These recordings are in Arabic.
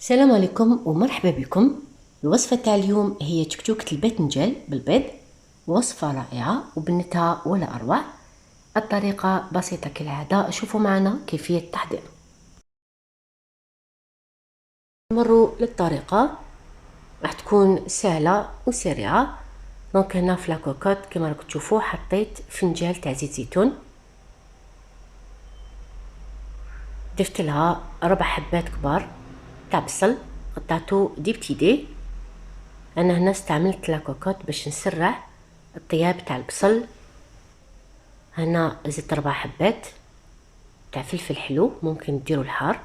السلام عليكم ومرحبا بكم. الوصفة تاع اليوم هي تكتوكة الباذنجان بالبيض، وصفة رائعة وبنتها ولا أروع. الطريقة بسيطة كالعادة، شوفوا معنا كيفية التحضير. نمروا للطريقة، راح تكون سهلة وسريعة. دونك هنا في لاكوكوت كما راكم تشوفوا حطيت فنجان تاع زيت زيتون، ضفت لها 4 حبات كبار تاع بصل قطعته دي بتيدي. انا هنا استعملت لاكوكوت باش نسرع الطياب تاع البصل. هنا زدت 4 حبات تاع فلفل حلو، ممكن ديروا الحار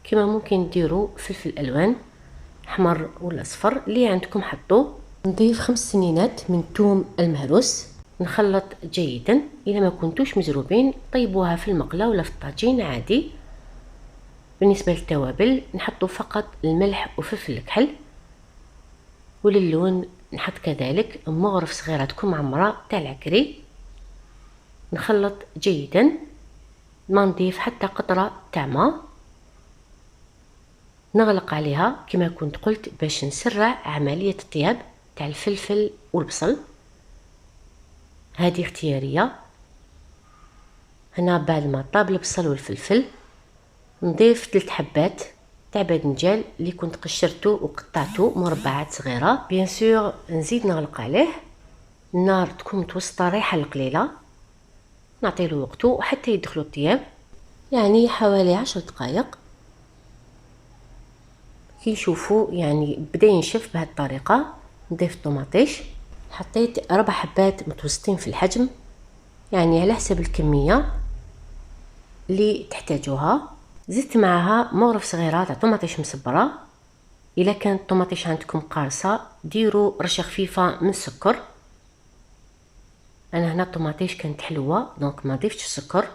كما ممكن ديروا فلفل الوان احمر ولا اصفر اللي عندكم حطوه. نضيف 5 سنينات من الثوم المهروس، نخلط جيدا. اذا ما كنتوش مزروبين طيبوها في المقله ولا في الطاجين عادي. بالنسبه للتوابل نحطوا فقط الملح وفلفل الكحل، وللون نحط كذلك مغرف صغيره تكون معمره تاع العكري. نخلط جيدا، ما نضيف حتى قطره تاع ماء. نغلق عليها كما كنت قلت باش نسرع عمليه الطياب تاع الفلفل والبصل. هذه اختياريه. هنا بعد ما طاب البصل والفلفل نضيف 3 حبات تاع باذنجان اللي كنت قشرته وقطعته مربعات صغيره. بيان سور نزيد نغلق عليه، النار تكون متوسطه ريحه القليله، نعطي له وقته حتى يدخلوا الطياب، يعني حوالي 10 دقائق. كي تشوفوا يعني بدا ينشف بهذه الطريقه نضيف الطوماطيش. حطيت 4 حبات متوسطين في الحجم، يعني على حسب الكميه اللي تحتاجوها. زدت معها مغرف صغيره تاع طوماطيش مسبره. الا كانت الطوماطيش عندكم قارصه ديروا رشه خفيفه من السكر. انا هنا الطوماطيش كانت حلوه دونك ما ضفتش السكر.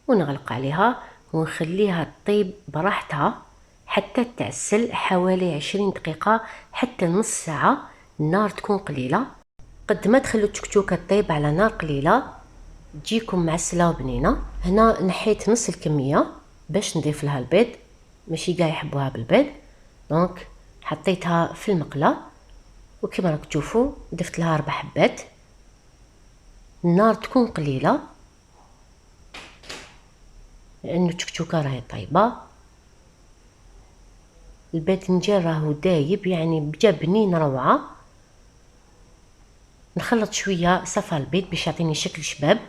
ونغلق عليها ونخليها تطيب براحتها حتى تعسل حوالي 20 دقيقه حتى نص ساعه. النار تكون قليله، قد ما تخلوا التكتوكه تطيب على نار قليله تجيكم معسله وبنينه. هنا نحيت نص الكميه باش نضيف لها البيض، ماشي كاع يحبوها بالبيض، دونك حطيتها في المقله. وكما راك تشوفوا ضفت لها 4 حبات. النار تكون قليله لانه التكتوكه راهي طايبه. الباذنجان راهو دايب، يعني بجا بنين روعه. نخلط شويه صفا البيض باش يعطيني شكل شباب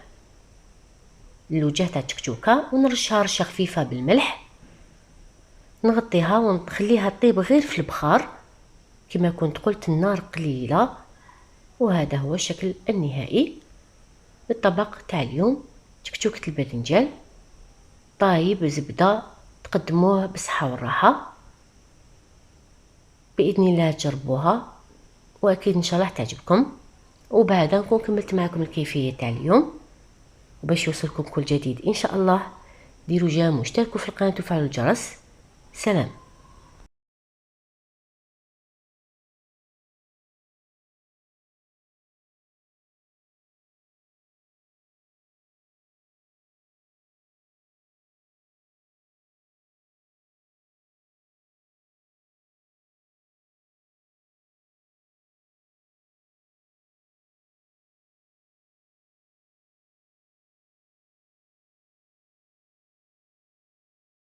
الوجه تاع التكتوكه، ونرشها رشه خفيفه بالملح. نغطيها ونخليها تطيب غير في البخار كما كنت قلت، النار قليله. وهذا هو الشكل النهائي للطبق تاع اليوم، تكتوكة الباذنجان طايب زبده. تقدموه بالصحه والراحه، باذن الله تجربوها واكيد ان شاء الله تعجبكم. وبعد نكون كملت معكم الكيفيه تاع اليوم، وباش يوصلكم كل جديد ان شاء الله ديروا جيم واشتركوا في القناه وفعلوا الجرس. سلام.